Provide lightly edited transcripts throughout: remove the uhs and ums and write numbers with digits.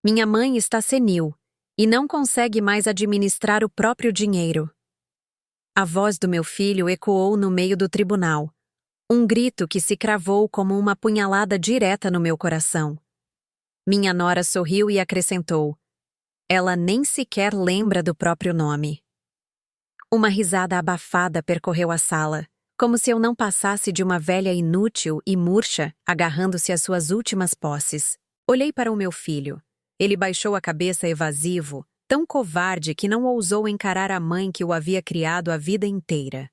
Minha mãe está senil e não consegue mais administrar o próprio dinheiro. A voz do meu filho ecoou no meio do tribunal. Um grito que se cravou como uma punhalada direta no meu coração. Minha nora sorriu e acrescentou: ela nem sequer lembra do próprio nome. Uma risada abafada percorreu a sala, como se eu não passasse de uma velha inútil e murcha agarrando-se às suas últimas posses. Olhei para o meu filho. Ele baixou a cabeça evasivo, tão covarde que não ousou encarar a mãe que o havia criado a vida inteira.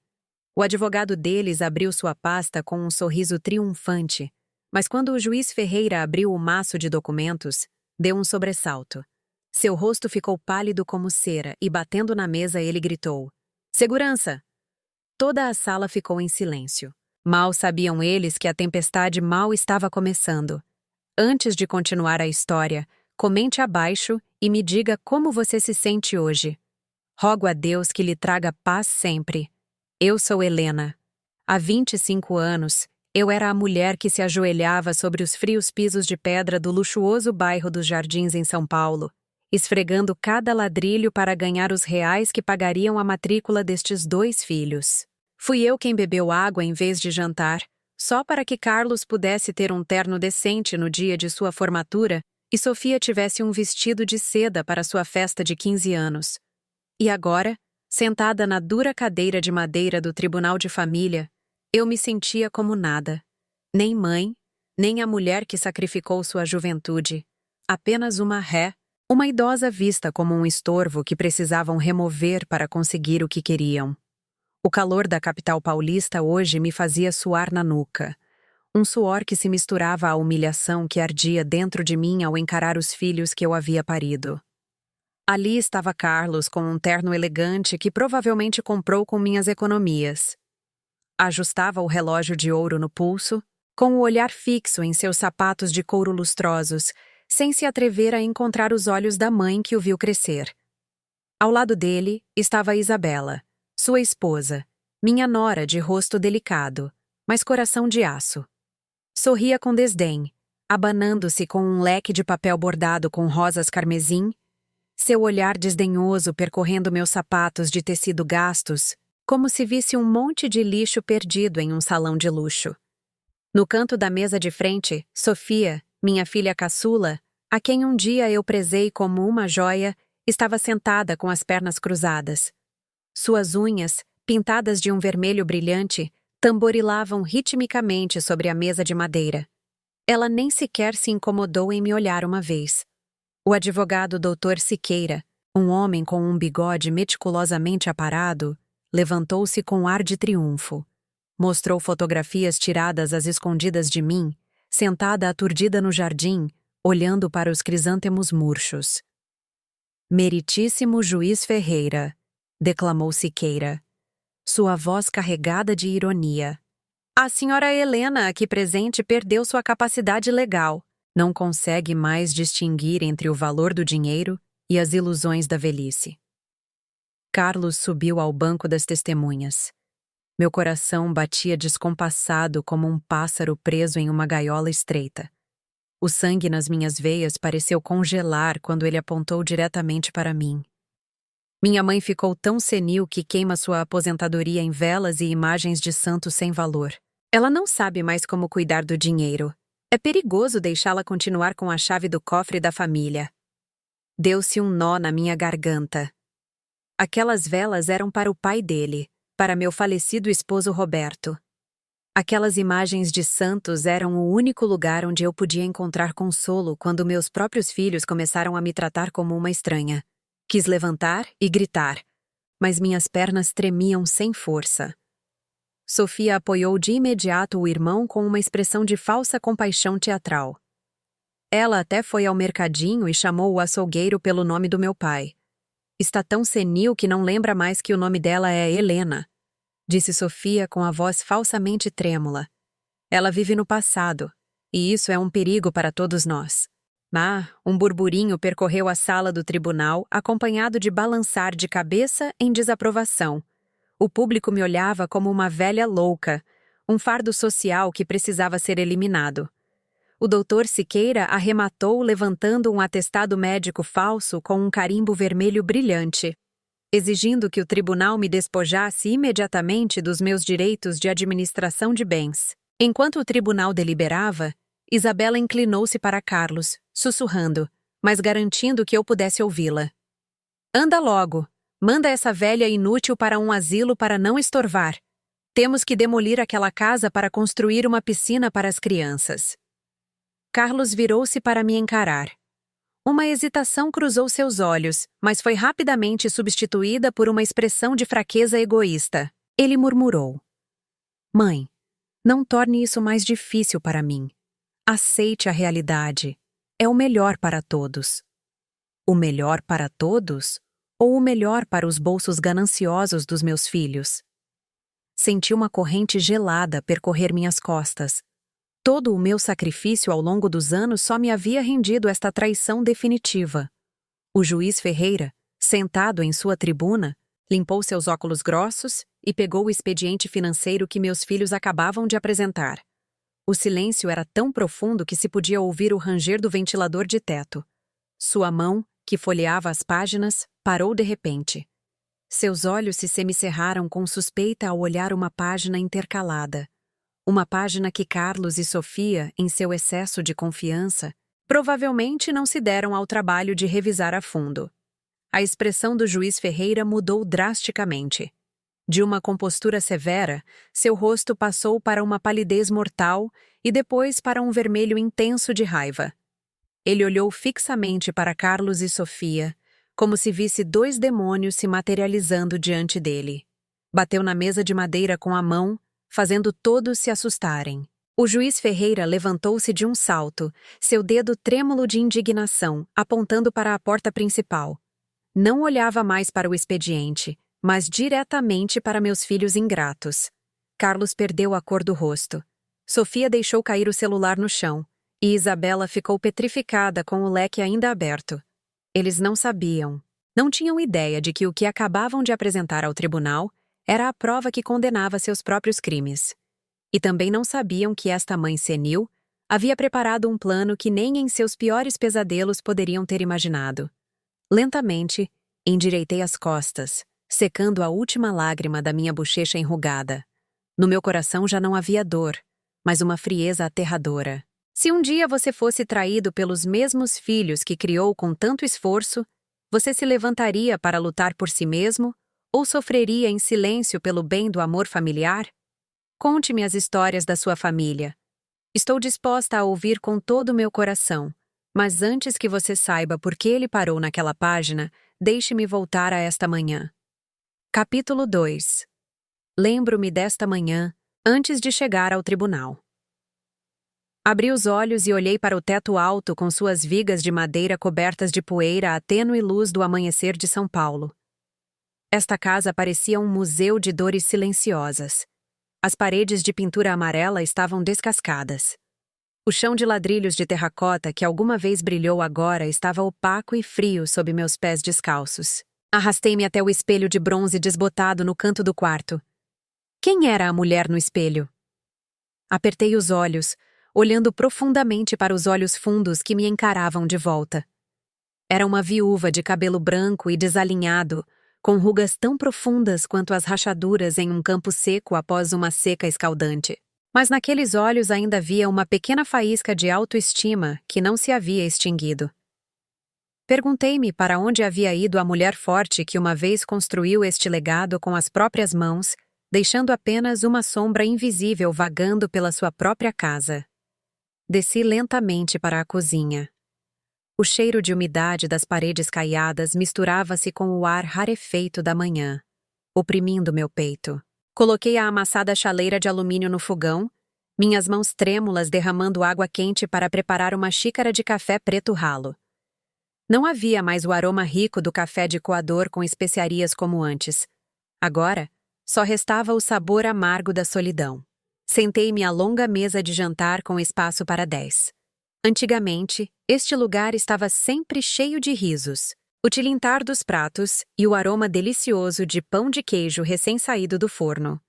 O advogado deles abriu sua pasta com um sorriso triunfante, mas quando o juiz Ferreira abriu o maço de documentos, deu um sobressalto. Seu rosto ficou pálido como cera e, batendo na mesa, ele gritou: segurança! Toda a sala ficou em silêncio. Mal sabiam eles que a tempestade mal estava começando. Antes de continuar a história, comente abaixo e me diga como você se sente hoje. Rogo a Deus que lhe traga paz sempre. Eu sou Helena. Há 25 anos, eu era a mulher que se ajoelhava sobre os frios pisos de pedra do luxuoso bairro dos Jardins em São Paulo, esfregando cada ladrilho para ganhar os reais que pagariam a matrícula destes 2 filhos. Fui eu quem bebeu água em vez de jantar, só para que Carlos pudesse ter um terno decente no dia de sua formatura e Sofia tivesse um vestido de seda para sua festa de 15 anos. E agora, sentada na dura cadeira de madeira do Tribunal de Família, eu me sentia como nada. Nem mãe, nem a mulher que sacrificou sua juventude. Apenas uma ré, uma idosa vista como um estorvo que precisavam remover para conseguir o que queriam. O calor da capital paulista hoje me fazia suar na nuca. Um suor que se misturava à humilhação que ardia dentro de mim ao encarar os filhos que eu havia parido. Ali estava Carlos com um terno elegante que provavelmente comprou com minhas economias. Ajustava o relógio de ouro no pulso, com o olhar fixo em seus sapatos de couro lustrosos, sem se atrever a encontrar os olhos da mãe que o viu crescer. Ao lado dele estava Isabela, sua esposa, minha nora de rosto delicado, mas coração de aço. Sorria com desdém, abanando-se com um leque de papel bordado com rosas carmesim, seu olhar desdenhoso percorrendo meus sapatos de tecido gastos, como se visse um monte de lixo perdido em um salão de luxo. No canto da mesa de frente, Sofia, minha filha caçula, a quem um dia eu prezei como uma joia, estava sentada com as pernas cruzadas. Suas unhas, pintadas de um vermelho brilhante, tamborilavam ritmicamente sobre a mesa de madeira. Ela nem sequer se incomodou em me olhar uma vez. O advogado Dr. Siqueira, um homem com um bigode meticulosamente aparado, levantou-se com ar de triunfo. Mostrou fotografias tiradas às escondidas de mim, sentada aturdida no jardim, olhando para os crisântemos murchos. Meritíssimo juiz Ferreira, declamou Siqueira, sua voz carregada de ironia. A senhora Helena, aqui presente, perdeu sua capacidade legal. Não consegue mais distinguir entre o valor do dinheiro e as ilusões da velhice. Carlos subiu ao banco das testemunhas. Meu coração batia descompassado como um pássaro preso em uma gaiola estreita. O sangue nas minhas veias pareceu congelar quando ele apontou diretamente para mim. Minha mãe ficou tão senil que queima sua aposentadoria em velas e imagens de santos sem valor. Ela não sabe mais como cuidar do dinheiro. É perigoso deixá-la continuar com a chave do cofre da família. Deu-se um nó na minha garganta. Aquelas velas eram para o pai dele, para meu falecido esposo Roberto. Aquelas imagens de santos eram o único lugar onde eu podia encontrar consolo quando meus próprios filhos começaram a me tratar como uma estranha. Quis levantar e gritar, mas minhas pernas tremiam sem força. Sofia apoiou de imediato o irmão com uma expressão de falsa compaixão teatral. Ela até foi ao mercadinho e chamou o açougueiro pelo nome do meu pai. Está tão senil que não lembra mais que o nome dela é Helena, disse Sofia com a voz falsamente trêmula. Ela vive no passado, e isso é um perigo para todos nós. Um burburinho percorreu a sala do tribunal, acompanhado de balançar de cabeça em desaprovação. O público me olhava como uma velha louca, um fardo social que precisava ser eliminado. o doutor Siqueira arrematou levantando um atestado médico falso com um carimbo vermelho brilhante, exigindo que o tribunal me despojasse imediatamente dos meus direitos de administração de bens. Enquanto o tribunal deliberava, Isabela inclinou-se para Carlos, sussurrando, mas garantindo que eu pudesse ouvi-la. Anda logo! Manda essa velha inútil para um asilo para não estorvar. Temos que demolir aquela casa para construir uma piscina para as crianças. Carlos virou-se para me encarar. Uma hesitação cruzou seus olhos, mas foi rapidamente substituída por uma expressão de fraqueza egoísta. Ele murmurou: Mãe, não torne isso mais difícil para mim. Aceite a realidade. É o melhor para todos. O melhor para todos? Ou o melhor para os bolsos gananciosos dos meus filhos? Senti uma corrente gelada percorrer minhas costas. Todo o meu sacrifício ao longo dos anos só me havia rendido esta traição definitiva. O juiz Ferreira, sentado em sua tribuna, limpou seus óculos grossos e pegou o expediente financeiro que meus filhos acabavam de apresentar. O silêncio era tão profundo que se podia ouvir o ranger do ventilador de teto. Sua mão, que folheava as páginas, parou de repente. Seus olhos se semicerraram com suspeita ao olhar uma página intercalada. Uma página que Carlos e Sofia, em seu excesso de confiança, provavelmente não se deram ao trabalho de revisar a fundo. A expressão do juiz Ferreira mudou drasticamente. De uma compostura severa, seu rosto passou para uma palidez mortal e depois para um vermelho intenso de raiva. Ele olhou fixamente para Carlos e Sofia, como se visse dois demônios se materializando diante dele. Bateu na mesa de madeira com a mão, fazendo todos se assustarem. O juiz Ferreira levantou-se de um salto, seu dedo trêmulo de indignação, apontando para a porta principal. Não olhava mais para o expediente, mas diretamente para meus filhos ingratos. Carlos perdeu a cor do rosto. Sofia deixou cair o celular no chão, e Isabela ficou petrificada com o leque ainda aberto. Eles não sabiam, não tinham ideia de que o que acabavam de apresentar ao tribunal era a prova que condenava seus próprios crimes. E também não sabiam que esta mãe senil havia preparado um plano que nem em seus piores pesadelos poderiam ter imaginado. Lentamente, endireitei as costas, secando a última lágrima da minha bochecha enrugada. No meu coração já não havia dor, mas uma frieza aterradora. Se um dia você fosse traído pelos mesmos filhos que criou com tanto esforço, você se levantaria para lutar por si mesmo ou sofreria em silêncio pelo bem do amor familiar? Conte-me as histórias da sua família. Estou disposta a ouvir com todo o meu coração, mas antes que você saiba por que ele parou naquela página, deixe-me voltar a esta manhã. Capítulo 2. Lembro-me desta manhã, antes de chegar ao tribunal. Abri os olhos e olhei para o teto alto com suas vigas de madeira cobertas de poeira à tênue luz do amanhecer de São Paulo. Esta casa parecia um museu de dores silenciosas. As paredes de pintura amarela estavam descascadas. O chão de ladrilhos de terracota que alguma vez brilhou agora estava opaco e frio sob meus pés descalços. Arrastei-me até o espelho de bronze desbotado no canto do quarto. Quem era a mulher no espelho? Apertei os olhos, olhando profundamente para os olhos fundos que me encaravam de volta. Era uma viúva de cabelo branco e desalinhado, com rugas tão profundas quanto as rachaduras em um campo seco após uma seca escaldante. Mas naqueles olhos ainda havia uma pequena faísca de autoestima que não se havia extinguido. Perguntei-me para onde havia ido a mulher forte que uma vez construiu este legado com as próprias mãos, deixando apenas uma sombra invisível vagando pela sua própria casa. Desci lentamente para a cozinha. O cheiro de umidade das paredes caiadas misturava-se com o ar rarefeito da manhã, oprimindo meu peito. Coloquei a amassada chaleira de alumínio no fogão, minhas mãos trêmulas derramando água quente para preparar uma xícara de café preto ralo. Não havia mais o aroma rico do café de coador com especiarias como antes. Agora, só restava o sabor amargo da solidão. Sentei-me à longa mesa de jantar com espaço para 10. Antigamente, este lugar estava sempre cheio de risos, o tilintar dos pratos e o aroma delicioso de pão de queijo recém-saído do forno.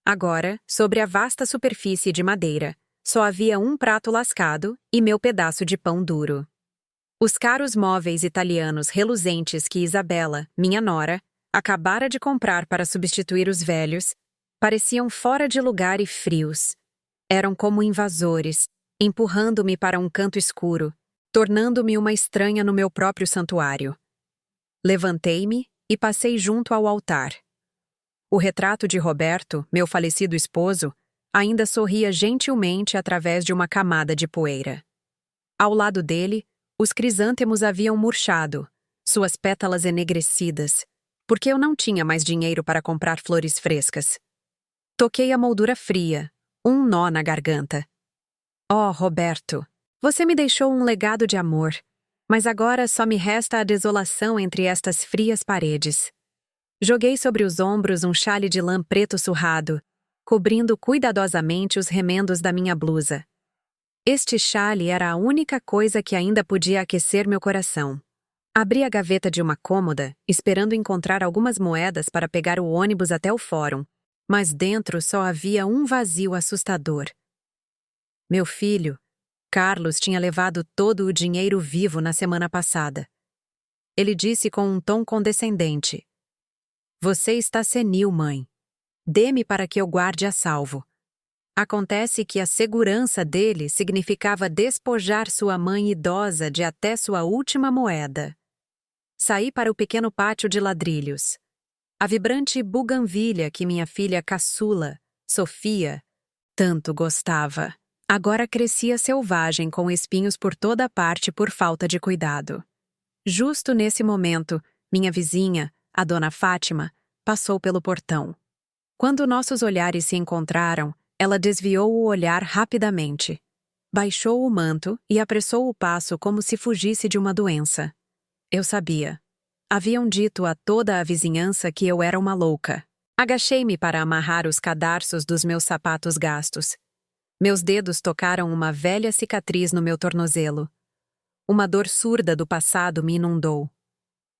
Agora, sobre a vasta superfície de madeira, Só havia um prato lascado e meu pedaço de pão duro. Os caros móveis italianos reluzentes que Isabela, minha nora, acabara de comprar para substituir os velhos, pareciam fora de lugar e frios. Eram como invasores, empurrando-me para um canto escuro, tornando-me uma estranha no meu próprio santuário. Levantei-me e passei junto ao altar. O retrato de Roberto, meu falecido esposo, ainda sorria gentilmente através de uma camada de poeira. Ao lado dele, os crisântemos haviam murchado, suas pétalas enegrecidas, porque eu não tinha mais dinheiro para comprar flores frescas. Toquei a moldura fria, um nó na garganta. Oh, Roberto, você me deixou um legado de amor, mas agora só me resta a desolação entre estas frias paredes. Joguei sobre os ombros um xale de lã preto surrado, cobrindo cuidadosamente os remendos da minha blusa. Este xale era a única coisa que ainda podia aquecer meu coração. Abri a gaveta de uma cômoda, esperando encontrar algumas moedas para pegar o ônibus até o fórum, mas dentro só havia um vazio assustador. Meu filho, Carlos, tinha levado todo o dinheiro vivo na semana passada. Ele disse com um tom condescendente: "Você está senil, mãe. Dê-me para que eu guarde a salvo." Acontece que a segurança dele significava despojar sua mãe idosa de até sua última moeda. Saí para o pequeno pátio de ladrilhos. A vibrante buganvília que minha filha caçula, Sofia, tanto gostava, agora crescia selvagem com espinhos por toda a parte por falta de cuidado. Justo nesse momento, minha vizinha, a dona Fátima, passou pelo portão. Quando nossos olhares se encontraram, ela desviou o olhar rapidamente. Baixou o manto e apressou o passo como se fugisse de uma doença. Eu sabia. Haviam dito a toda a vizinhança que eu era uma louca. Agachei-me para amarrar os cadarços dos meus sapatos gastos. Meus dedos tocaram uma velha cicatriz no meu tornozelo. Uma dor surda do passado me inundou.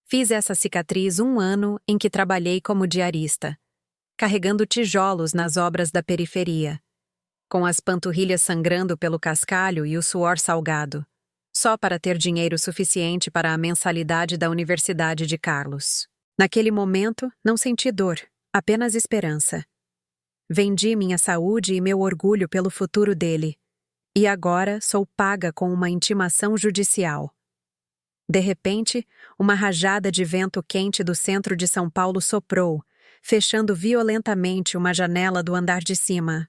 Fiz essa cicatriz 1 ano em que trabalhei como diarista, carregando tijolos nas obras da periferia, com as panturrilhas sangrando pelo cascalho e o suor salgado, só para ter dinheiro suficiente para a mensalidade da Universidade de Carlos. Naquele momento, não senti dor, apenas esperança. Vendi minha saúde e meu orgulho pelo futuro dele, e agora sou paga com uma intimação judicial. De repente, uma rajada de vento quente do centro de São Paulo soprou, fechando violentamente uma janela do andar de cima.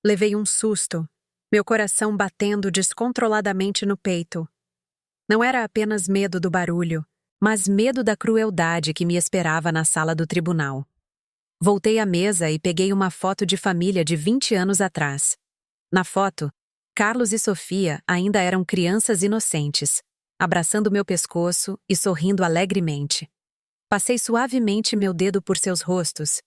Levei um susto, meu coração batendo descontroladamente no peito. Não era apenas medo do barulho, mas medo da crueldade que me esperava na sala do tribunal. Voltei à mesa e peguei uma foto de família de 20 anos atrás. Na foto, Carlos e Sofia ainda eram crianças inocentes, abraçando meu pescoço e sorrindo alegremente. Passei suavemente meu dedo por seus rostos.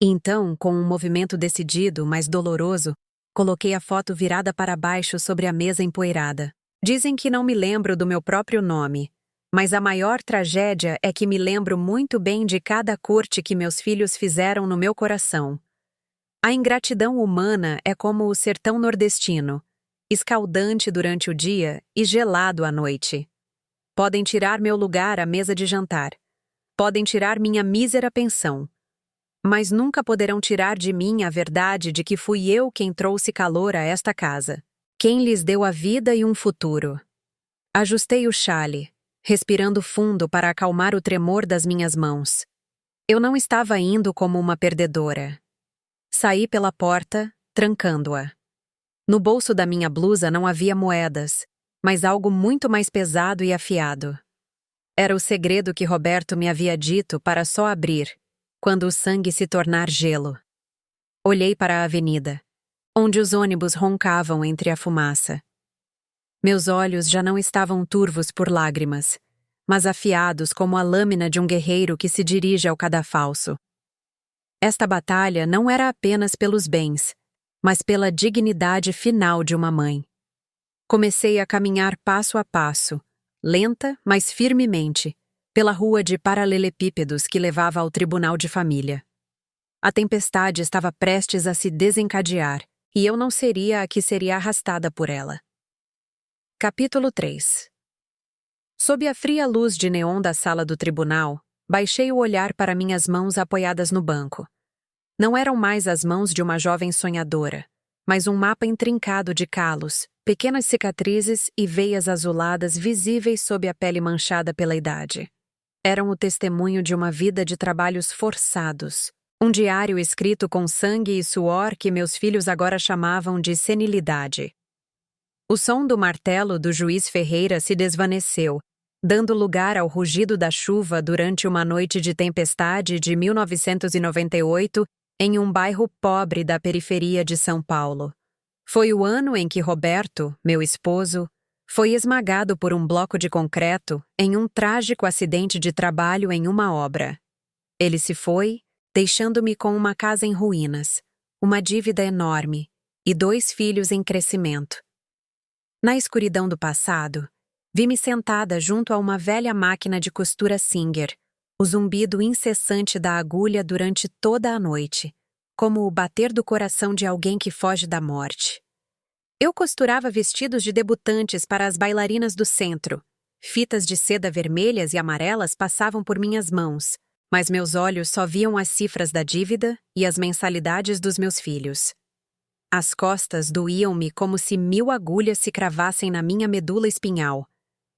E então, com um movimento decidido, mas doloroso, coloquei a foto virada para baixo sobre a mesa empoeirada. Dizem que não me lembro do meu próprio nome, mas a maior tragédia é que me lembro muito bem de cada corte que meus filhos fizeram no meu coração. A ingratidão humana é como o sertão nordestino, escaldante durante o dia e gelado à noite. Podem tirar meu lugar à mesa de jantar. Podem tirar minha mísera pensão. Mas nunca poderão tirar de mim a verdade de que fui eu quem trouxe calor a esta casa. Quem lhes deu a vida e um futuro. Ajustei o xale, respirando fundo para acalmar o tremor das minhas mãos. Eu não estava indo como uma perdedora. Saí pela porta, trancando-a. No bolso da minha blusa não havia moedas, mas algo muito mais pesado e afiado. Era o segredo que Roberto me havia dito para só abrir, quando o sangue se tornar gelo. Olhei para a avenida, onde os ônibus roncavam entre a fumaça. Meus olhos já não estavam turvos por lágrimas, mas afiados como a lâmina de um guerreiro que se dirige ao cadafalso. Esta batalha não era apenas pelos bens, mas pela dignidade final de uma mãe. Comecei a caminhar passo a passo, lenta, mas firmemente, pela rua de paralelepípedos que levava ao tribunal de família. A tempestade estava prestes a se desencadear, e eu não seria a que seria arrastada por ela. Capítulo 3. Sob a fria luz de neon da sala do tribunal, baixei o olhar para minhas mãos apoiadas no banco. Não eram mais as mãos de uma jovem sonhadora, mas um mapa intrincado de calos, pequenas cicatrizes e veias azuladas visíveis sob a pele manchada pela idade. Eram o testemunho de uma vida de trabalhos forçados, um diário escrito com sangue e suor que meus filhos agora chamavam de senilidade. O som do martelo do juiz Ferreira se desvaneceu, dando lugar ao rugido da chuva durante uma noite de tempestade de 1998 em um bairro pobre da periferia de São Paulo. Foi o ano em que Roberto, meu esposo, foi esmagado por um bloco de concreto em um trágico acidente de trabalho em uma obra. Ele se foi, deixando-me com uma casa em ruínas, uma dívida enorme e 2 filhos em crescimento. Na escuridão do passado, vi-me sentada junto a uma velha máquina de costura Singer, o zumbido incessante da agulha durante toda a noite, como o bater do coração de alguém que foge da morte. Eu costurava vestidos de debutantes para as bailarinas do centro. Fitas de seda vermelhas e amarelas passavam por minhas mãos, mas meus olhos só viam as cifras da dívida e as mensalidades dos meus filhos. As costas doíam-me como se 1000 agulhas se cravassem na minha medula espinhal,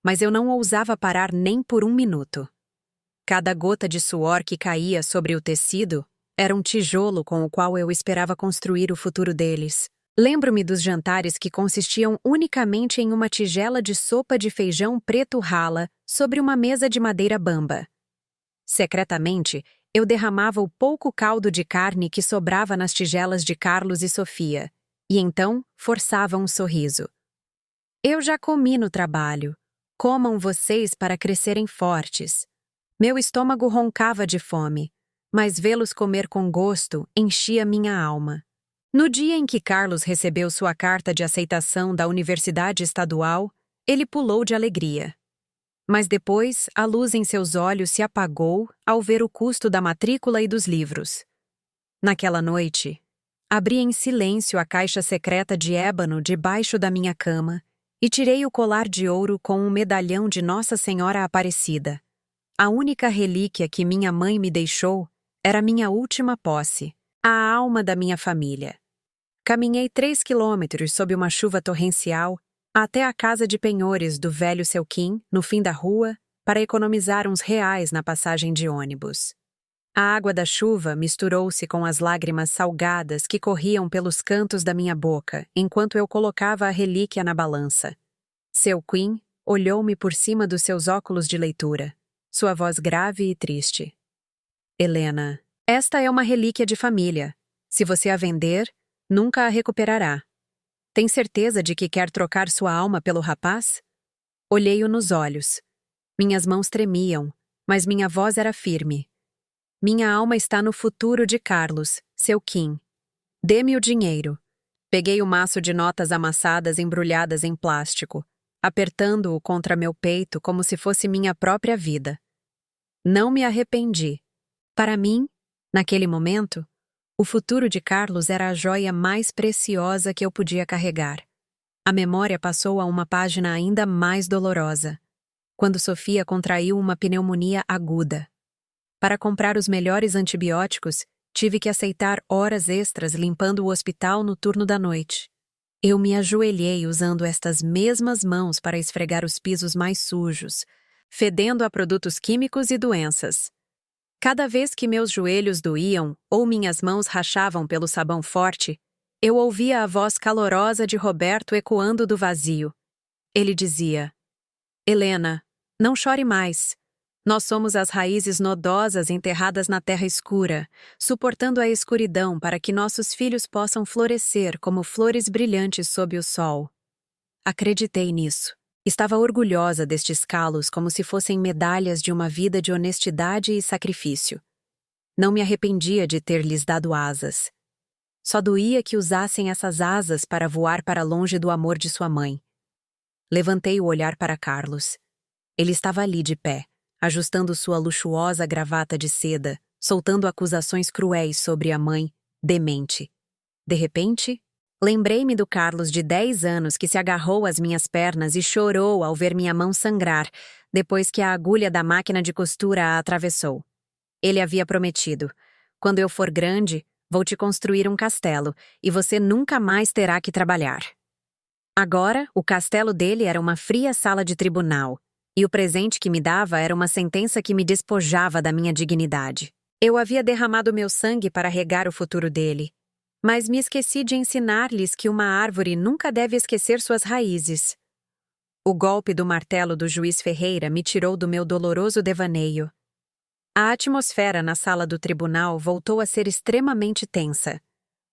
mas eu não ousava parar nem por 1 minuto. Cada gota de suor que caía sobre o tecido era um tijolo com o qual eu esperava construir o futuro deles. Lembro-me dos jantares que consistiam unicamente em uma tigela de sopa de feijão preto rala sobre uma mesa de madeira bamba. Secretamente, eu derramava o pouco caldo de carne que sobrava nas tigelas de Carlos e Sofia, e então forçava um sorriso. Eu já comi no trabalho. Comam vocês para crescerem fortes. Meu estômago roncava de fome, mas vê-los comer com gosto enchia minha alma. No dia em que Carlos recebeu sua carta de aceitação da Universidade Estadual, ele pulou de alegria. Mas depois, a luz em seus olhos se apagou ao ver o custo da matrícula e dos livros. Naquela noite, abri em silêncio a caixa secreta de ébano debaixo da minha cama e tirei o colar de ouro com um medalhão de Nossa Senhora Aparecida. A única relíquia que minha mãe me deixou era minha última posse, a alma da minha família. Caminhei 3 quilômetros sob uma chuva torrencial até a casa de penhores do velho Selquim, no fim da rua, para economizar uns reais na passagem de ônibus. A água da chuva misturou-se com as lágrimas salgadas que corriam pelos cantos da minha boca enquanto eu colocava a relíquia na balança. Selquim olhou-me por cima dos seus óculos de leitura, sua voz grave e triste. Helena, esta é uma relíquia de família. Se você a vender, nunca a recuperará. Tem certeza de que quer trocar sua alma pelo rapaz? Olhei-o nos olhos. Minhas mãos tremiam, mas minha voz era firme. Minha alma está no futuro de Carlos, Selquim. Dê-me o dinheiro. Peguei o maço de notas amassadas embrulhadas em plástico, apertando-o contra meu peito como se fosse minha própria vida. Não me arrependi. Para mim, naquele momento, o futuro de Carlos era a joia mais preciosa que eu podia carregar. A memória passou a uma página ainda mais dolorosa, quando Sofia contraiu uma pneumonia aguda. Para comprar os melhores antibióticos, tive que aceitar horas extras limpando o hospital no turno da noite. Eu me ajoelhei usando estas mesmas mãos para esfregar os pisos mais sujos, fedendo a produtos químicos e doenças. Cada vez que meus joelhos doíam ou minhas mãos rachavam pelo sabão forte, eu ouvia a voz calorosa de Roberto ecoando do vazio. Ele dizia: Helena, não chore mais. Nós somos as raízes nodosas enterradas na terra escura, suportando a escuridão para que nossos filhos possam florescer como flores brilhantes sob o sol. Acreditei nisso. Estava orgulhosa destes calos como se fossem medalhas de uma vida de honestidade e sacrifício. Não me arrependia de ter lhes dado asas. Só doía que usassem essas asas para voar para longe do amor de sua mãe. Levantei o olhar para Carlos. Ele estava ali de pé, ajustando sua luxuosa gravata de seda, soltando acusações cruéis sobre a mãe, demente. De repente, Lembrei-me do Carlos de 10 anos que se agarrou às minhas pernas e chorou ao ver minha mão sangrar, depois que a agulha da máquina de costura a atravessou. Ele havia prometido: quando eu for grande, vou te construir um castelo, e você nunca mais terá que trabalhar. Agora, o castelo dele era uma fria sala de tribunal, e o presente que me dava era uma sentença que me despojava da minha dignidade. Eu havia derramado meu sangue para regar o futuro dele, mas me esqueci de ensinar-lhes que uma árvore nunca deve esquecer suas raízes. O golpe do martelo do juiz Ferreira me tirou do meu doloroso devaneio. A atmosfera na sala do tribunal voltou a ser extremamente tensa.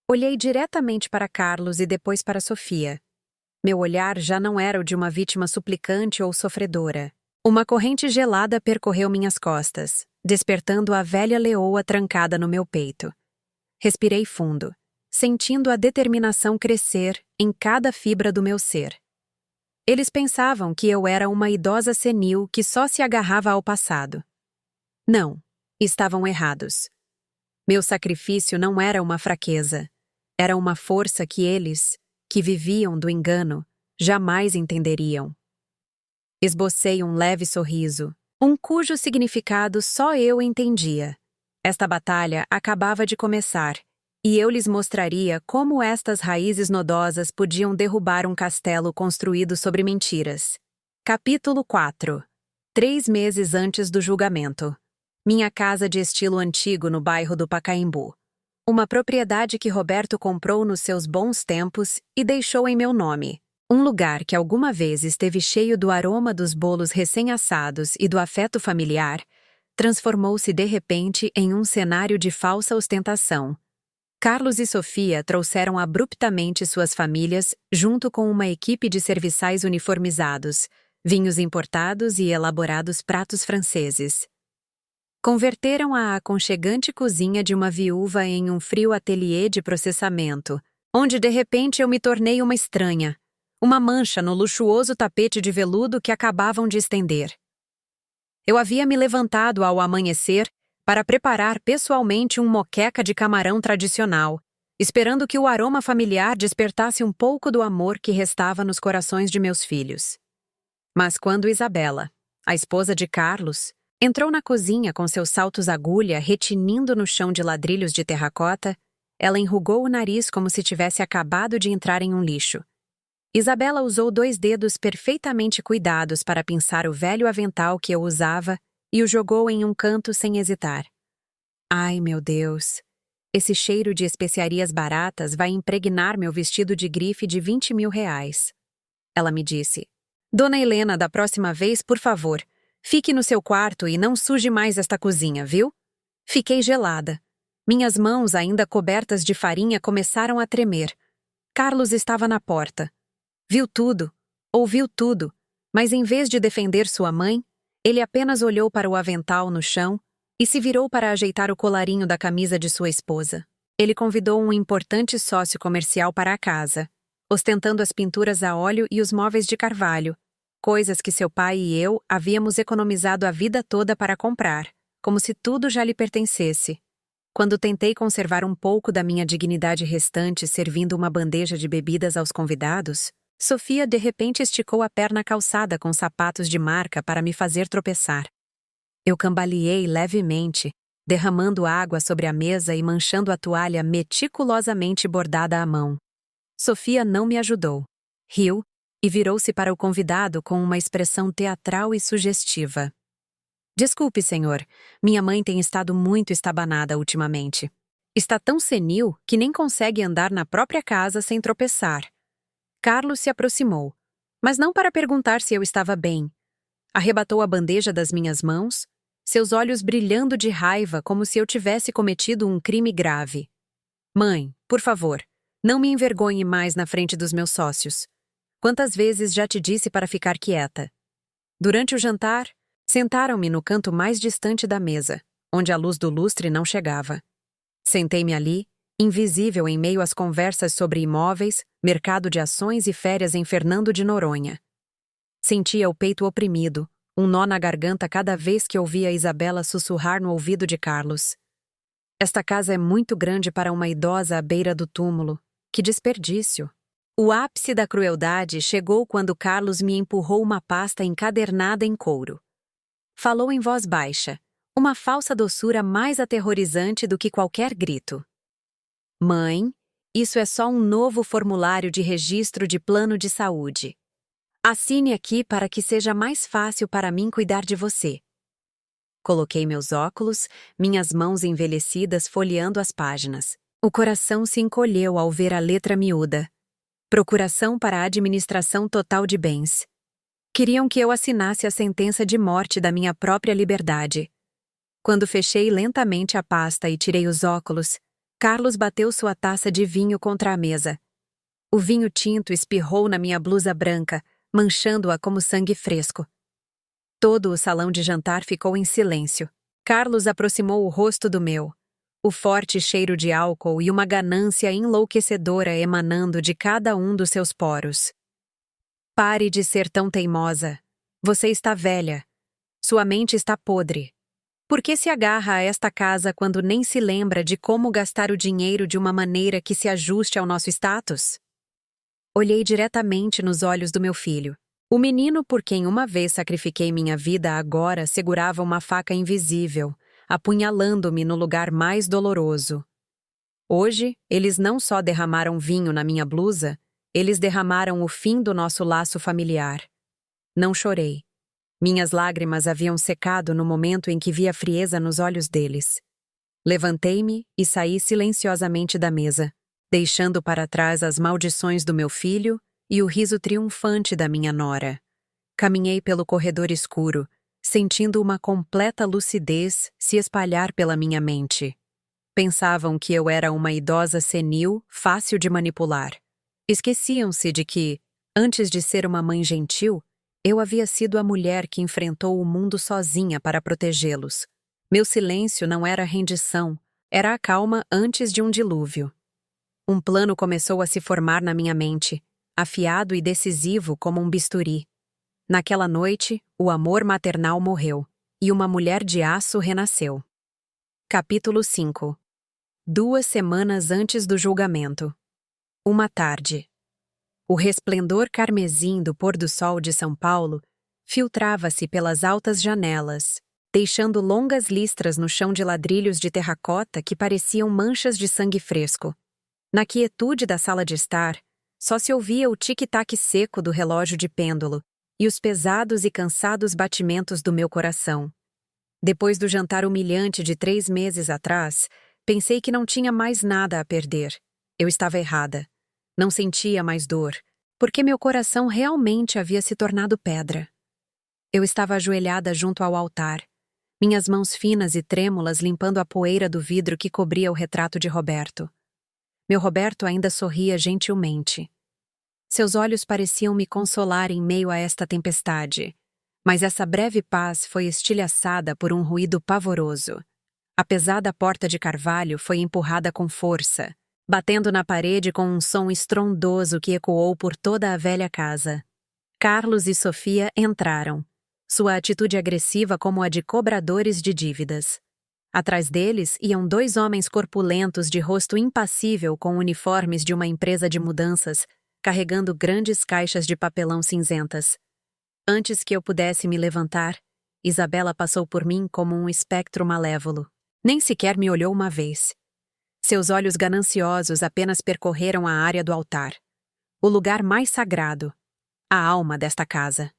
Olhei diretamente para Carlos e depois para Sofia. Meu olhar já não era o de uma vítima suplicante ou sofredora. Uma corrente gelada percorreu minhas costas, despertando a velha leoa trancada no meu peito. Respirei fundo, sentindo a determinação crescer em cada fibra do meu ser. Eles pensavam que eu era uma idosa senil que só se agarrava ao passado. Não, estavam errados. Meu sacrifício não era uma fraqueza. Era uma força que eles, que viviam do engano, jamais entenderiam. Esbocei um leve sorriso, cujo significado só eu entendia. Esta batalha acabava de começar, e eu lhes mostraria como estas raízes nodosas podiam derrubar um castelo construído sobre mentiras. Capítulo 4. 3 meses antes do julgamento. Minha casa de estilo antigo no bairro do Pacaembu. Uma propriedade que Roberto comprou nos seus bons tempos e deixou em meu nome. Um lugar que alguma vez esteve cheio do aroma dos bolos recém-assados e do afeto familiar, transformou-se de repente em um cenário de falsa ostentação. Carlos e Sofia trouxeram abruptamente suas famílias junto com uma equipe de serviçais uniformizados, vinhos importados e elaborados pratos franceses. Converteram a aconchegante cozinha de uma viúva em um frio ateliê de processamento, onde de repente eu me tornei uma estranha, uma mancha no luxuoso tapete de veludo que acabavam de estender. Eu havia me levantado ao amanhecer para preparar pessoalmente um moqueca de camarão tradicional, esperando que o aroma familiar despertasse um pouco do amor que restava nos corações de meus filhos. Mas quando Isabela, a esposa de Carlos, entrou na cozinha com seus saltos agulha retinindo no chão de ladrilhos de terracota, ela enrugou o nariz como se tivesse acabado de entrar em um lixo. Isabela usou 2 dedos perfeitamente cuidados para pinçar o velho avental que eu usava e o jogou em um canto sem hesitar. Ai, meu Deus! Esse cheiro de especiarias baratas vai impregnar meu vestido de grife de 20 mil reais. Ela me disse: Dona Helena, da próxima vez, por favor, fique no seu quarto e não suje mais esta cozinha, viu? Fiquei gelada. Minhas mãos, ainda cobertas de farinha, começaram a tremer. Carlos estava na porta. Viu tudo, ouviu tudo, mas em vez de defender sua mãe, ele apenas olhou para o avental no chão e se virou para ajeitar o colarinho da camisa de sua esposa. Ele convidou um importante sócio comercial para a casa, ostentando as pinturas a óleo e os móveis de carvalho, coisas que seu pai e eu havíamos economizado a vida toda para comprar, como se tudo já lhe pertencesse. Quando tentei conservar um pouco da minha dignidade restante servindo uma bandeja de bebidas aos convidados, Sofia de repente esticou a perna calçada com sapatos de marca para me fazer tropeçar. Eu cambaleei levemente, derramando água sobre a mesa e manchando a toalha meticulosamente bordada à mão. Sofia não me ajudou. Riu e virou-se para o convidado com uma expressão teatral e sugestiva. Desculpe, senhor, minha mãe tem estado muito estabanada ultimamente. Está tão senil que nem consegue andar na própria casa sem tropeçar. Carlos se aproximou, mas não para perguntar se eu estava bem. Arrebatou a bandeja das minhas mãos, seus olhos brilhando de raiva como se eu tivesse cometido um crime grave. Mãe, por favor, não me envergonhe mais na frente dos meus sócios. Quantas vezes já te disse para ficar quieta? Durante o jantar, sentaram-me no canto mais distante da mesa, onde a luz do lustre não chegava. Sentei-me ali, invisível em meio às conversas sobre imóveis, mercado de ações e férias em Fernando de Noronha. Sentia o peito oprimido, um nó na garganta cada vez que ouvia Isabela sussurrar no ouvido de Carlos. Esta casa é muito grande para uma idosa à beira do túmulo, Que desperdício! O ápice da crueldade chegou quando Carlos me empurrou uma pasta encadernada em couro. Falou em voz baixa, uma falsa doçura mais aterrorizante do que qualquer grito. Mãe, isso é só um novo formulário de registro de plano de saúde. Assine aqui para que seja mais fácil para mim cuidar de você. Coloquei meus óculos, minhas mãos envelhecidas folheando as páginas. O coração se encolheu ao ver a letra miúda. Procuração para a administração total de bens. Queriam que eu assinasse a sentença de morte da minha própria liberdade. Quando fechei lentamente a pasta e tirei os óculos, Carlos bateu sua taça de vinho contra a mesa. O vinho tinto espirrou na minha blusa branca, manchando-a como sangue fresco. Todo o salão de jantar ficou em silêncio. Carlos aproximou o rosto do meu. O forte cheiro de álcool e uma ganância enlouquecedora emanando de cada um dos seus poros. Pare de ser tão teimosa. Você está velha. Sua mente está podre. Por que se agarra a esta casa quando nem se lembra de como gastar o dinheiro de uma maneira que se ajuste ao nosso status? Olhei diretamente nos olhos do meu filho. O menino por quem uma vez sacrifiquei minha vida agora segurava uma faca invisível, apunhalando-me no lugar mais doloroso. Hoje, eles não só derramaram vinho na minha blusa, eles derramaram o fim do nosso laço familiar. Não chorei. Minhas lágrimas haviam secado no momento em que vi a frieza nos olhos deles. Levantei-me e saí silenciosamente da mesa, deixando para trás as maldições do meu filho e o riso triunfante da minha nora. Caminhei pelo corredor escuro, sentindo uma completa lucidez se espalhar pela minha mente. Pensavam que eu era uma idosa senil, fácil de manipular. Esqueciam-se de que, antes de ser uma mãe gentil, eu havia sido a mulher que enfrentou o mundo sozinha para protegê-los. Meu silêncio não era rendição, era a calma antes de um dilúvio. Um plano começou a se formar na minha mente, afiado e decisivo como um bisturi. Naquela noite, o amor maternal morreu, e uma mulher de aço renasceu. Capítulo 5. 2 semanas antes do julgamento. Uma tarde. O resplendor carmesim do pôr-do-sol de São Paulo filtrava-se pelas altas janelas, deixando longas listras no chão de ladrilhos de terracota que pareciam manchas de sangue fresco. Na quietude da sala de estar, só se ouvia o tic-tac seco do relógio de pêndulo e os pesados e cansados batimentos do meu coração. Depois do jantar humilhante de 3 meses atrás, pensei que não tinha mais nada a perder. Eu estava errada. Não sentia mais dor, porque meu coração realmente havia se tornado pedra. Eu estava ajoelhada junto ao altar, minhas mãos finas e trêmulas limpando a poeira do vidro que cobria o retrato de Roberto. Meu Roberto ainda sorria gentilmente. Seus olhos pareciam me consolar em meio a esta tempestade, mas essa breve paz foi estilhaçada por um ruído pavoroso. A pesada porta de carvalho foi empurrada com força, batendo na parede com um som estrondoso que ecoou por toda a velha casa. Carlos e Sofia entraram, sua atitude agressiva como a de cobradores de dívidas. Atrás deles iam 2 homens corpulentos de rosto impassível com uniformes de uma empresa de mudanças, carregando grandes caixas de papelão cinzentas. Antes que eu pudesse me levantar, Isabela passou por mim como um espectro malévolo. Nem sequer me olhou uma vez. Seus olhos gananciosos apenas percorreram a área do altar, o lugar mais sagrado, a alma desta casa.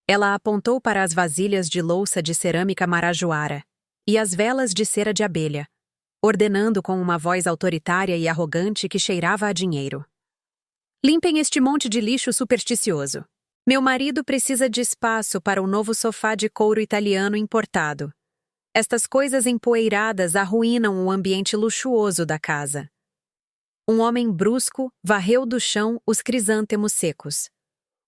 Ela apontou para as vasilhas de louça de cerâmica marajoara e as velas de cera de abelha, ordenando com uma voz autoritária e arrogante que cheirava a dinheiro. Limpem este monte de lixo supersticioso. Meu marido precisa de espaço para o novo sofá de couro italiano importado. Estas coisas empoeiradas arruinam o ambiente luxuoso da casa. Um homem brusco varreu do chão os crisântemos secos.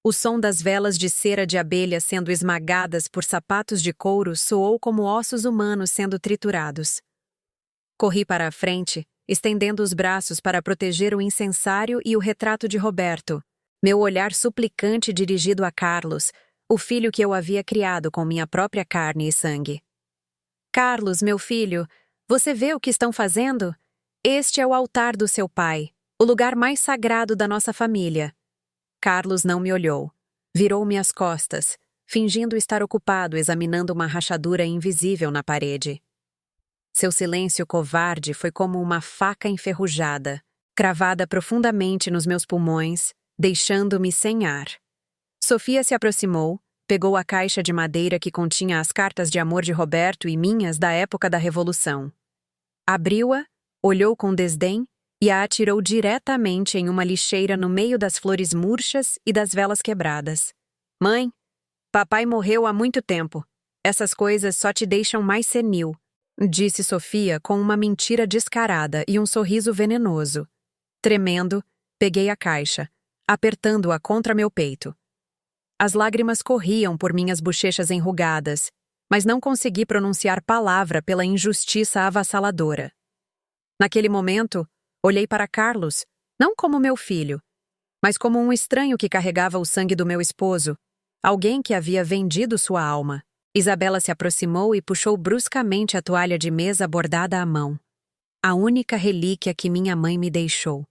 O som das velas de cera de abelha sendo esmagadas por sapatos de couro soou como ossos humanos sendo triturados. Corri para a frente, estendendo os braços para proteger o incensário e o retrato de Roberto, meu olhar suplicante dirigido a Carlos, o filho que eu havia criado com minha própria carne e sangue. Carlos, meu filho, você vê o que estão fazendo? Este é o altar do seu pai. o lugar mais sagrado da nossa família. Carlos não me olhou. Virou-me as costas, fingindo estar ocupado examinando uma rachadura invisível na parede. Seu silêncio covarde foi como uma faca enferrujada, cravada profundamente nos meus pulmões, deixando-me sem ar. Sofia se aproximou, pegou a caixa de madeira que continha as cartas de amor de Roberto e minhas da época da Revolução. Abriu-a, olhou com desdém e a atirou diretamente em uma lixeira no meio das flores murchas e das velas quebradas. Mãe, papai morreu há muito tempo. Essas coisas só te deixam mais senil, disse Sofia com uma mentira descarada e um sorriso venenoso. Tremendo, peguei a caixa, apertando-a contra meu peito. As lágrimas corriam por minhas bochechas enrugadas, mas não consegui pronunciar palavra pela injustiça avassaladora. Naquele momento, olhei para Carlos, não como meu filho, mas como um estranho que carregava o sangue do meu esposo, alguém que havia vendido sua alma. Isabela se aproximou e puxou bruscamente a toalha de mesa bordada à mão. A única relíquia que minha mãe me deixou.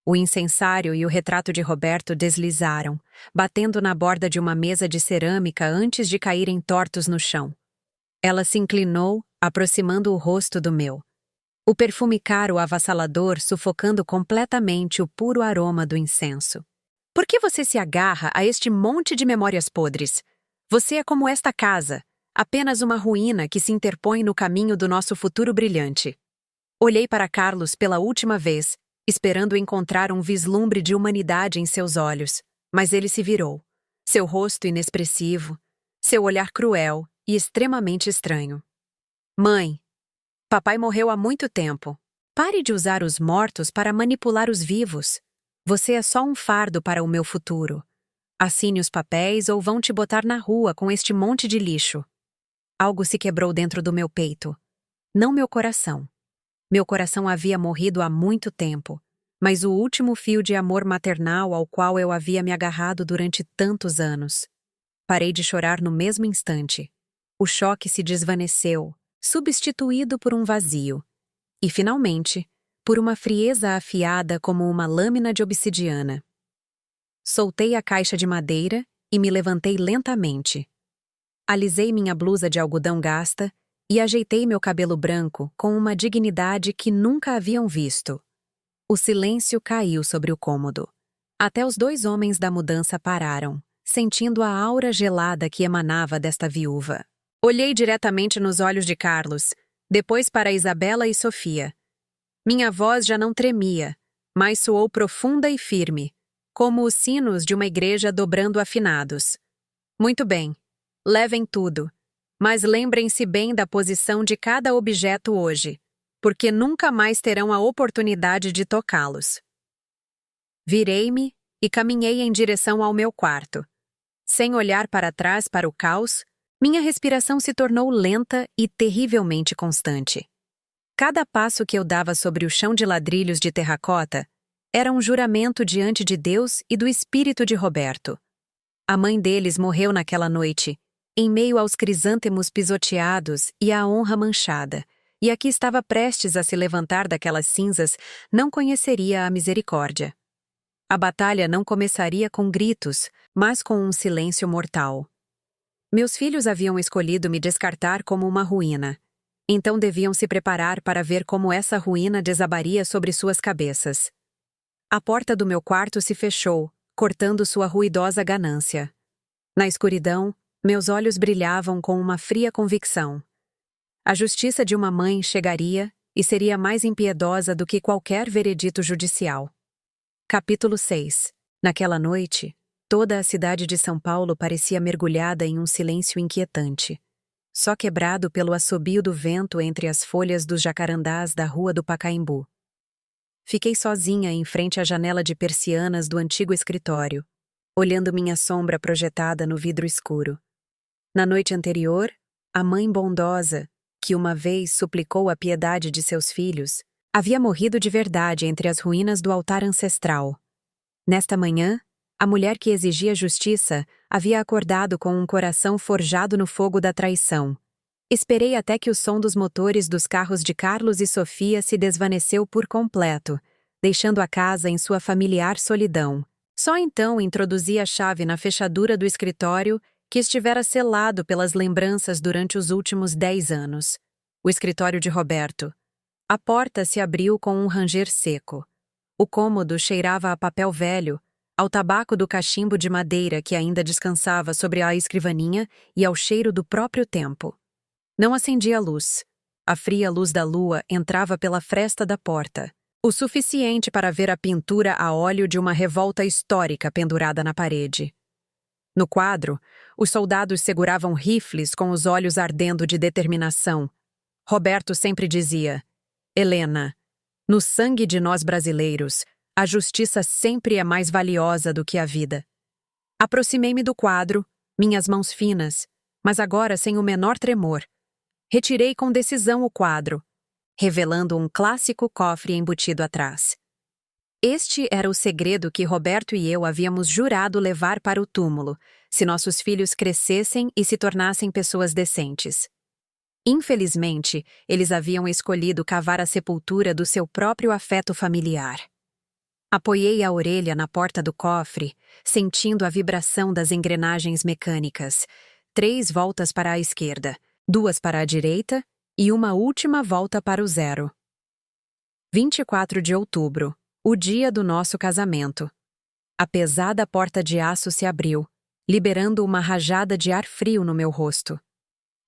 O incensário e o retrato de Roberto deslizaram, batendo na borda de uma mesa de cerâmica antes de caírem tortos no chão. Ela se inclinou, aproximando o rosto do meu. O perfume caro avassalador sufocando completamente o puro aroma do incenso. Por que você se agarra a este monte de memórias podres? Você é como esta casa, apenas uma ruína que se interpõe no caminho do nosso futuro brilhante. Olhei para Carlos pela última vez, esperando encontrar um vislumbre de humanidade em seus olhos, mas ele se virou. Seu rosto inexpressivo, seu olhar cruel e extremamente estranho. Mãe, papai morreu há muito tempo. Pare de usar os mortos para manipular os vivos. Você é só um fardo para o meu futuro. Assine os papéis ou vão te botar na rua com este monte de lixo. Algo se quebrou dentro do meu peito. Não meu coração. Meu coração havia morrido há muito tempo, mas o último fio de amor maternal ao qual eu havia me agarrado durante tantos anos. Parei de chorar no mesmo instante. O choque se desvaneceu, substituído por um vazio. E, finalmente, por uma frieza afiada como uma lâmina de obsidiana. Soltei a caixa de madeira e me levantei lentamente. Alisei minha blusa de algodão gasta e ajeitei meu cabelo branco com uma dignidade que nunca haviam visto. O silêncio caiu sobre o cômodo. Até os dois homens da mudança pararam, sentindo a aura gelada que emanava desta viúva. Olhei diretamente nos olhos de Carlos, depois para Isabela e Sofia. Minha voz já não tremia, mas soou profunda e firme, como os sinos de uma igreja dobrando afinados. Muito bem, levem tudo. Mas lembrem-se bem da posição de cada objeto hoje, porque nunca mais terão a oportunidade de tocá-los. Virei-me e caminhei em direção ao meu quarto. Sem olhar para trás para o caos, minha respiração se tornou lenta e terrivelmente constante. Cada passo que eu dava sobre o chão de ladrilhos de terracota era um juramento diante de Deus e do espírito de Roberto. A mãe deles morreu naquela noite, em meio aos crisântemos pisoteados e à honra manchada, e a que estava prestes a se levantar daquelas cinzas não conheceria a misericórdia. A batalha não começaria com gritos, mas com um silêncio mortal. Meus filhos haviam escolhido me descartar como uma ruína, então deviam se preparar para ver como essa ruína desabaria sobre suas cabeças. A porta do meu quarto se fechou, cortando sua ruidosa ganância. Na escuridão, meus olhos brilhavam com uma fria convicção. A justiça de uma mãe chegaria e seria mais impiedosa do que qualquer veredito judicial. Capítulo 6. Naquela noite, toda a cidade de São Paulo parecia mergulhada em um silêncio inquietante, só quebrado pelo assobio do vento entre as folhas dos jacarandás da Rua do Pacaembu. Fiquei sozinha em frente à janela de persianas do antigo escritório, olhando minha sombra projetada no vidro escuro. Na noite anterior, a mãe bondosa, que uma vez suplicou a piedade de seus filhos, havia morrido de verdade entre as ruínas do altar ancestral. Nesta manhã, a mulher que exigia justiça havia acordado com um coração forjado no fogo da traição. Esperei até que o som dos motores dos carros de Carlos e Sofia se desvaneceu por completo, deixando a casa em sua familiar solidão. Só então introduzi a chave na fechadura do escritório que estivera selado pelas lembranças durante os últimos 10 anos. O escritório de Roberto. A porta se abriu com um ranger seco. O cômodo cheirava a papel velho, ao tabaco do cachimbo de madeira que ainda descansava sobre a escrivaninha e ao cheiro do próprio tempo. Não acendi a luz. A fria luz da lua entrava pela fresta da porta, o suficiente para ver a pintura a óleo de uma revolta histórica pendurada na parede. No quadro, os soldados seguravam rifles com os olhos ardendo de determinação. Roberto sempre dizia: Helena, no sangue de nós brasileiros, a justiça sempre é mais valiosa do que a vida. Aproximei-me do quadro, minhas mãos finas, mas agora sem o menor tremor. Retirei com decisão o quadro, revelando um clássico cofre embutido atrás. Este era o segredo que Roberto e eu havíamos jurado levar para o túmulo, se nossos filhos crescessem e se tornassem pessoas decentes. Infelizmente, eles haviam escolhido cavar a sepultura do seu próprio afeto familiar. Apoiei a orelha na porta do cofre, sentindo a vibração das engrenagens mecânicas. 3 voltas para a esquerda, 2 para a direita e uma última volta para o 0. 24 de outubro, o dia do nosso casamento. A pesada porta de aço se abriu, liberando uma rajada de ar frio no meu rosto.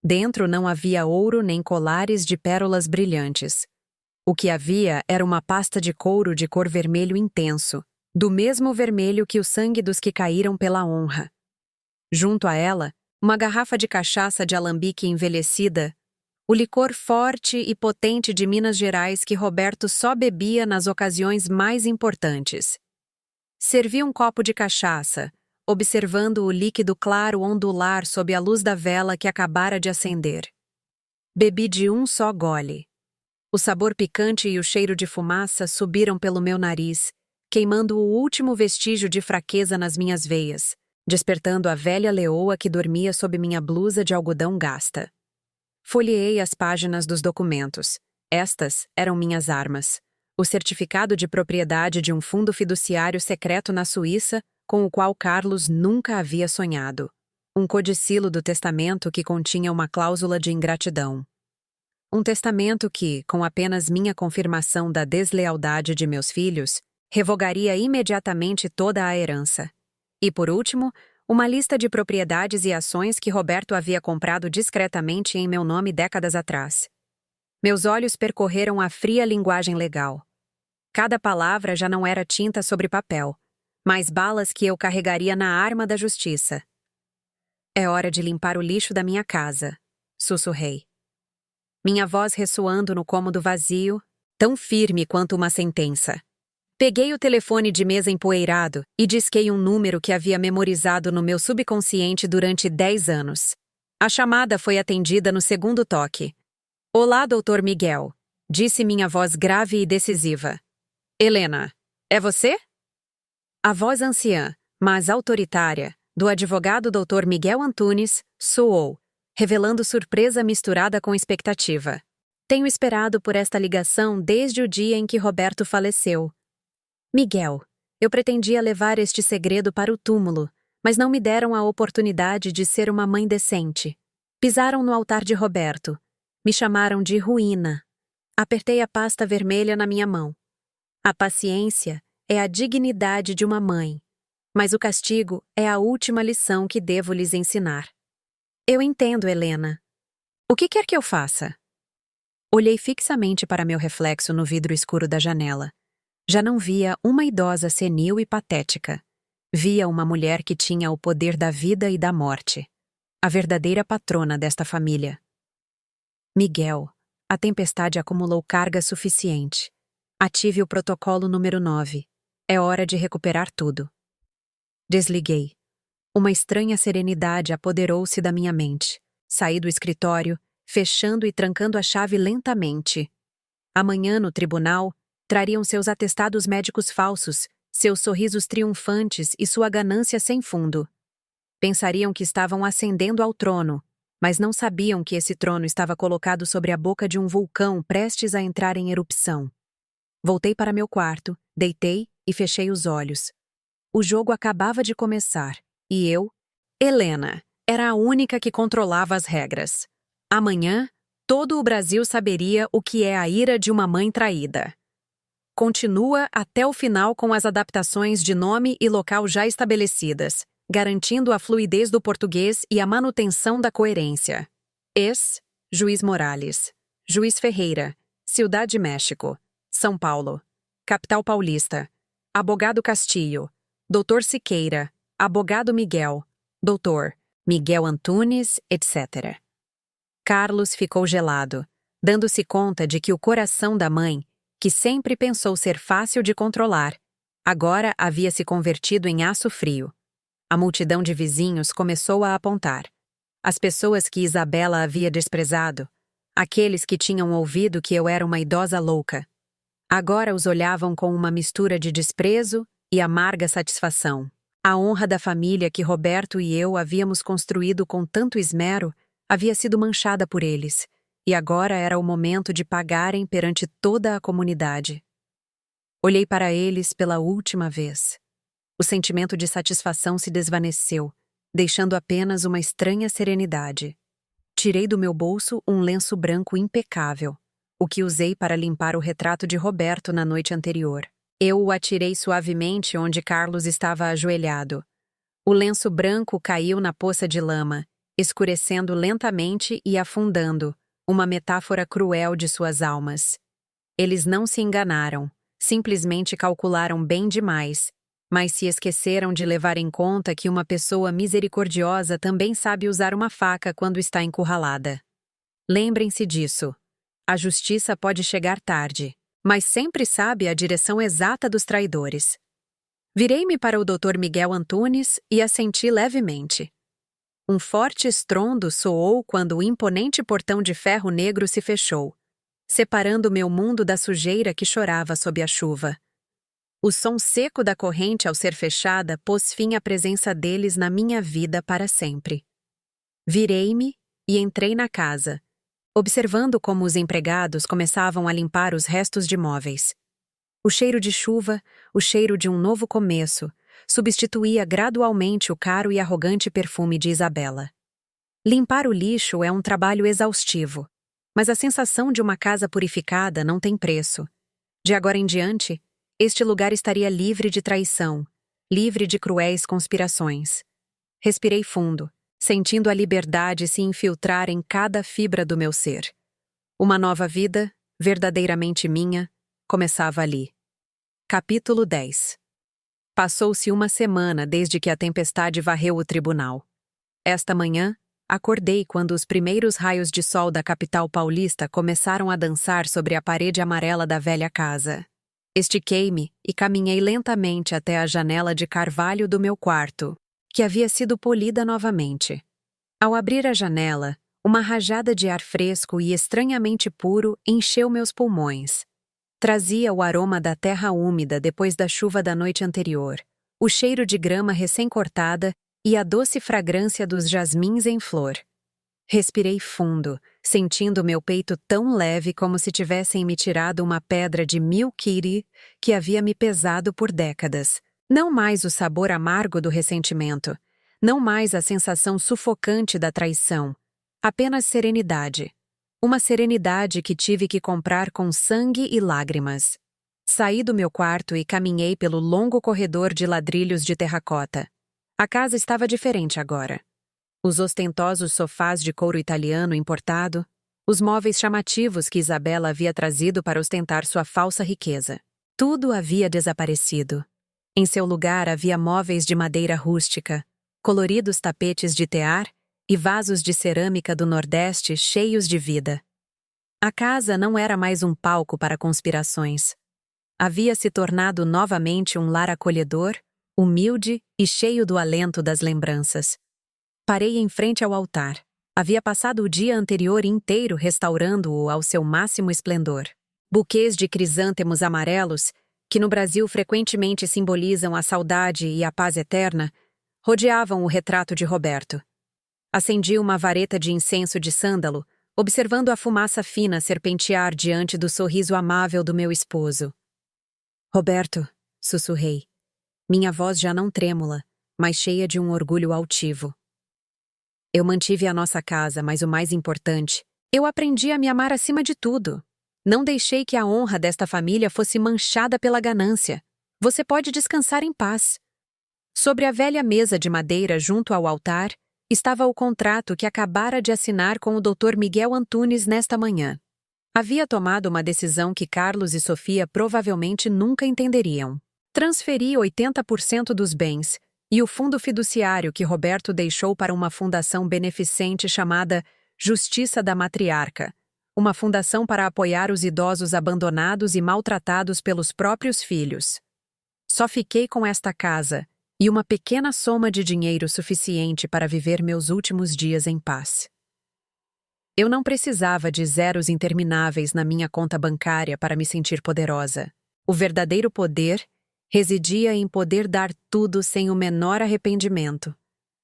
Dentro não havia ouro nem colares de pérolas brilhantes. O que havia era uma pasta de couro de cor vermelho intenso, do mesmo vermelho que o sangue dos que caíram pela honra. Junto a ela, uma garrafa de cachaça de alambique envelhecida, o licor forte e potente de Minas Gerais que Roberto só bebia nas ocasiões mais importantes. Servi um copo de cachaça, observando o líquido claro ondular sob a luz da vela que acabara de acender. Bebi de um só gole. O sabor picante e o cheiro de fumaça subiram pelo meu nariz, queimando o último vestígio de fraqueza nas minhas veias, despertando a velha leoa que dormia sob minha blusa de algodão gasta. Folheei as páginas dos documentos. Estas eram minhas armas. O certificado de propriedade de um fundo fiduciário secreto na Suíça, com o qual Carlos nunca havia sonhado. Um codicilo do testamento que continha uma cláusula de ingratidão. Um testamento que, com apenas minha confirmação da deslealdade de meus filhos, revogaria imediatamente toda a herança. E, por último, uma lista de propriedades e ações que Roberto havia comprado discretamente em meu nome décadas atrás. Meus olhos percorreram a fria linguagem legal. Cada palavra já não era tinta sobre papel, mas balas que eu carregaria na arma da justiça. É hora de limpar o lixo da minha casa, sussurrei. Minha voz ressoando no cômodo vazio, tão firme quanto uma sentença. Peguei o telefone de mesa empoeirado e disquei um número que havia memorizado no meu subconsciente durante 10 anos. A chamada foi atendida no segundo toque. Olá, Dr. Miguel, disse minha voz grave e decisiva. Helena, é você? A voz anciã, mas autoritária, do advogado Dr. Miguel Antunes, soou, revelando surpresa misturada com expectativa. Tenho esperado por esta ligação desde o dia em que Roberto faleceu. Miguel, eu pretendia levar este segredo para o túmulo, mas não me deram a oportunidade de ser uma mãe decente. Pisaram no altar de Roberto. Me chamaram de ruína. Apertei a pasta vermelha na minha mão. A paciência é a dignidade de uma mãe, mas o castigo é a última lição que devo lhes ensinar. Eu entendo, Helena. O que quer que eu faça? Olhei fixamente para meu reflexo no vidro escuro da janela. Já não via uma idosa senil e patética. Via uma mulher que tinha o poder da vida e da morte. A verdadeira patrona desta família. Miguel, a tempestade acumulou carga suficiente. Ative o protocolo número 9. É hora de recuperar tudo. Desliguei. Uma estranha serenidade apoderou-se da minha mente. Saí do escritório, fechando e trancando a chave lentamente. Amanhã, no tribunal, trariam seus atestados médicos falsos, seus sorrisos triunfantes e sua ganância sem fundo. Pensariam que estavam ascendendo ao trono, mas não sabiam que esse trono estava colocado sobre a boca de um vulcão prestes a entrar em erupção. Voltei para meu quarto, deitei e fechei os olhos. O jogo acabava de começar, e eu, Helena, era a única que controlava as regras. Amanhã, todo o Brasil saberia o que é a ira de uma mãe traída. Continua até o final com as adaptações de nome e local já estabelecidas, garantindo a fluidez do português e a manutenção da coerência. Juiz Morales. Juiz Ferreira. Ciudad de México. São Paulo. Capital Paulista. Abogado Castillo. Doutor Siqueira. Abogado Miguel. Doutor Miguel Antunes, etc. Carlos ficou gelado, dando-se conta de que o coração da mãe, que sempre pensou ser fácil de controlar, agora havia se convertido em aço frio. A multidão de vizinhos começou a apontar. As pessoas que Isabela havia desprezado, aqueles que tinham ouvido que eu era uma idosa louca, agora os olhavam com uma mistura de desprezo e amarga satisfação. A honra da família que Roberto e eu havíamos construído com tanto esmero havia sido manchada por eles, e agora era o momento de pagarem perante toda a comunidade. Olhei para eles pela última vez. O sentimento de satisfação se desvaneceu, deixando apenas uma estranha serenidade. Tirei do meu bolso um lenço branco impecável, o que usei para limpar o retrato de Roberto na noite anterior. Eu o atirei suavemente onde Carlos estava ajoelhado. O lenço branco caiu na poça de lama, escurecendo lentamente e afundando, uma metáfora cruel de suas almas. Eles não se enganaram, simplesmente calcularam bem demais, mas se esqueceram de levar em conta que uma pessoa misericordiosa também sabe usar uma faca quando está encurralada. Lembrem-se disso. A justiça pode chegar tarde, mas sempre sabe a direção exata dos traidores. Virei-me para o Dr. Miguel Antunes e assenti levemente. Um forte estrondo soou quando o imponente portão de ferro negro se fechou, separando meu mundo da sujeira que chorava sob a chuva. O som seco da corrente ao ser fechada pôs fim à presença deles na minha vida para sempre. Virei-me e entrei na casa, observando como os empregados começavam a limpar os restos de móveis. O cheiro de chuva, o cheiro de um novo começo, substituía gradualmente o caro e arrogante perfume de Isabela. Limpar o lixo é um trabalho exaustivo, mas a sensação de uma casa purificada não tem preço. De agora em diante, este lugar estaria livre de traição, livre de cruéis conspirações. Respirei fundo, sentindo a liberdade se infiltrar em cada fibra do meu ser. Uma nova vida, verdadeiramente minha, começava ali. Capítulo 10. Passou-se uma semana desde que a tempestade varreu o tribunal. Esta manhã, acordei quando os primeiros raios de sol da capital paulista começaram a dançar sobre a parede amarela da velha casa. Estiquei-me e caminhei lentamente até a janela de carvalho do meu quarto, que havia sido polida novamente. Ao abrir a janela, uma rajada de ar fresco e estranhamente puro encheu meus pulmões. Trazia o aroma da terra úmida depois da chuva da noite anterior, o cheiro de grama recém-cortada e a doce fragrância dos jasmins em flor. Respirei fundo, sentindo meu peito tão leve como se tivessem me tirado uma pedra de 1000 kg que havia me pesado por décadas. Não mais o sabor amargo do ressentimento, não mais a sensação sufocante da traição, apenas serenidade. Uma serenidade que tive que comprar com sangue e lágrimas. Saí do meu quarto e caminhei pelo longo corredor de ladrilhos de terracota. A casa estava diferente agora. Os ostentosos sofás de couro italiano importado, os móveis chamativos que Isabela havia trazido para ostentar sua falsa riqueza. Tudo havia desaparecido. Em seu lugar havia móveis de madeira rústica, coloridos tapetes de tear e vasos de cerâmica do Nordeste cheios de vida. A casa não era mais um palco para conspirações. Havia se tornado novamente um lar acolhedor, humilde e cheio do alento das lembranças. Parei em frente ao altar. Havia passado o dia anterior inteiro restaurando-o ao seu máximo esplendor. Buquês de crisântemos amarelos, que no Brasil frequentemente simbolizam a saudade e a paz eterna, rodeavam o retrato de Roberto. Acendi uma vareta de incenso de sândalo, observando a fumaça fina serpentear diante do sorriso amável do meu esposo. Roberto, sussurrei. Minha voz já não trêmula, mas cheia de um orgulho altivo. Eu mantive a nossa casa, mas o mais importante, eu aprendi a me amar acima de tudo. Não deixei que a honra desta família fosse manchada pela ganância. Você pode descansar em paz. Sobre a velha mesa de madeira junto ao altar, estava o contrato que acabara de assinar com o Dr. Miguel Antunes nesta manhã. Havia tomado uma decisão que Carlos e Sofia provavelmente nunca entenderiam. Transferi 80% dos bens e o fundo fiduciário que Roberto deixou para uma fundação beneficente chamada Justiça da Matriarca, uma fundação para apoiar os idosos abandonados e maltratados pelos próprios filhos. Só fiquei com esta casa e uma pequena soma de dinheiro suficiente para viver meus últimos dias em paz. Eu não precisava de zeros intermináveis na minha conta bancária para me sentir poderosa. O verdadeiro poder residia em poder dar tudo sem o menor arrependimento.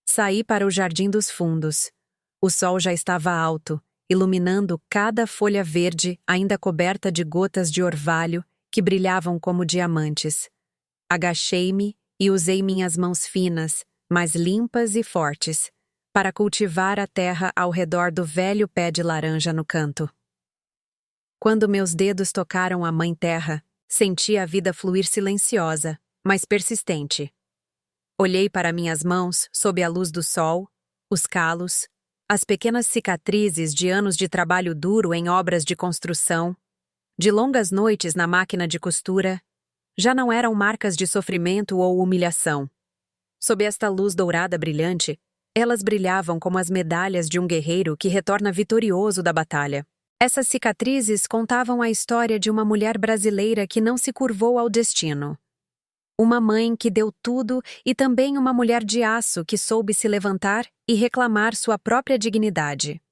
Saí para o Jardim dos Fundos. O sol já estava alto, iluminando cada folha verde ainda coberta de gotas de orvalho que brilhavam como diamantes. Agachei-me e usei minhas mãos finas, mas limpas e fortes, para cultivar a terra ao redor do velho pé de laranja no canto. Quando meus dedos tocaram a Mãe Terra, senti a vida fluir silenciosa, mas persistente. Olhei para minhas mãos sob a luz do sol, os calos, as pequenas cicatrizes de anos de trabalho duro em obras de construção, de longas noites na máquina de costura. Já não eram marcas de sofrimento ou humilhação. Sob esta luz dourada brilhante, elas brilhavam como as medalhas de um guerreiro que retorna vitorioso da batalha. Essas cicatrizes contavam a história de uma mulher brasileira que não se curvou ao destino. Uma mãe que deu tudo e também uma mulher de aço que soube se levantar e reclamar sua própria dignidade.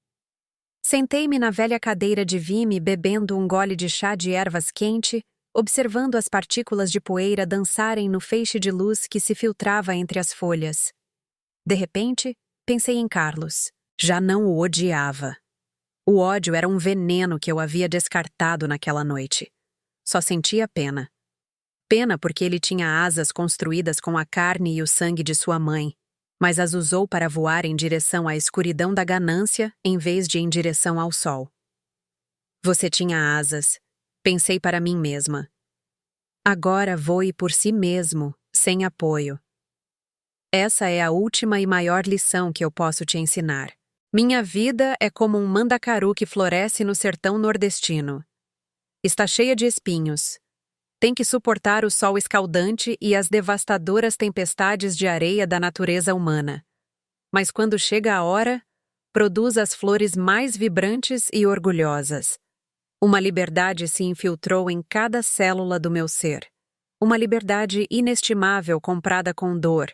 Sentei-me na velha cadeira de vime bebendo um gole de chá de ervas quente, observando as partículas de poeira dançarem no feixe de luz que se filtrava entre as folhas. De repente, pensei em Carlos. Já não o odiava. O ódio era um veneno que eu havia descartado naquela noite. Só sentia pena. Pena porque ele tinha asas construídas com a carne e o sangue de sua mãe, mas as usou para voar em direção à escuridão da ganância em vez de em direção ao sol. Você tinha asas. Pensei para mim mesma. Agora voe por si mesmo, sem apoio. Essa é a última e maior lição que eu posso te ensinar. Minha vida é como um mandacaru que floresce no sertão nordestino. Está cheia de espinhos. Tem que suportar o sol escaldante e as devastadoras tempestades de areia da natureza humana. Mas quando chega a hora, produz as flores mais vibrantes e orgulhosas. Uma liberdade se infiltrou em cada célula do meu ser. Uma liberdade inestimável comprada com dor,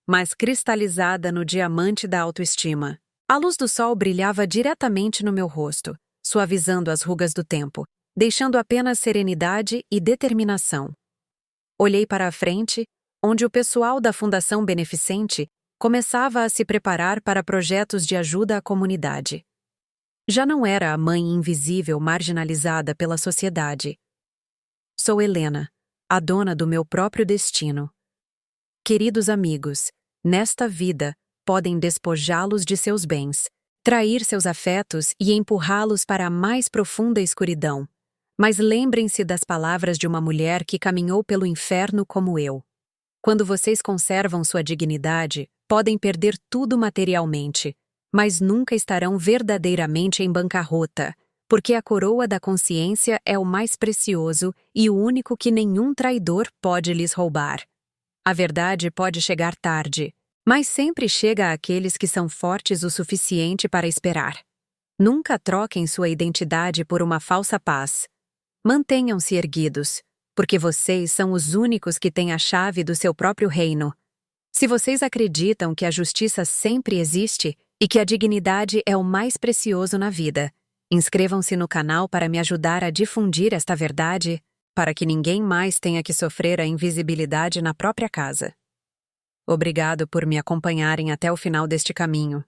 mas cristalizada no diamante da autoestima. A luz do sol brilhava diretamente no meu rosto, suavizando as rugas do tempo, deixando apenas serenidade e determinação. Olhei para a frente, onde o pessoal da Fundação Beneficente começava a se preparar para projetos de ajuda à comunidade. Já não era a mãe invisível marginalizada pela sociedade. Sou Helena, a dona do meu próprio destino. Queridos amigos, nesta vida, podem despojá-los de seus bens, trair seus afetos e empurrá-los para a mais profunda escuridão. Mas lembrem-se das palavras de uma mulher que caminhou pelo inferno como eu. Quando vocês conservam sua dignidade, podem perder tudo materialmente, mas nunca estarão verdadeiramente em bancarrota, porque a coroa da consciência é o mais precioso e o único que nenhum traidor pode lhes roubar. A verdade pode chegar tarde, mas sempre chega àqueles que são fortes o suficiente para esperar. Nunca troquem sua identidade por uma falsa paz. Mantenham-se erguidos, porque vocês são os únicos que têm a chave do seu próprio reino. Se vocês acreditam que a justiça sempre existe e que a dignidade é o mais precioso na vida, inscrevam-se no canal para me ajudar a difundir esta verdade, para que ninguém mais tenha que sofrer a invisibilidade na própria casa. Obrigado por me acompanharem até o final deste caminho.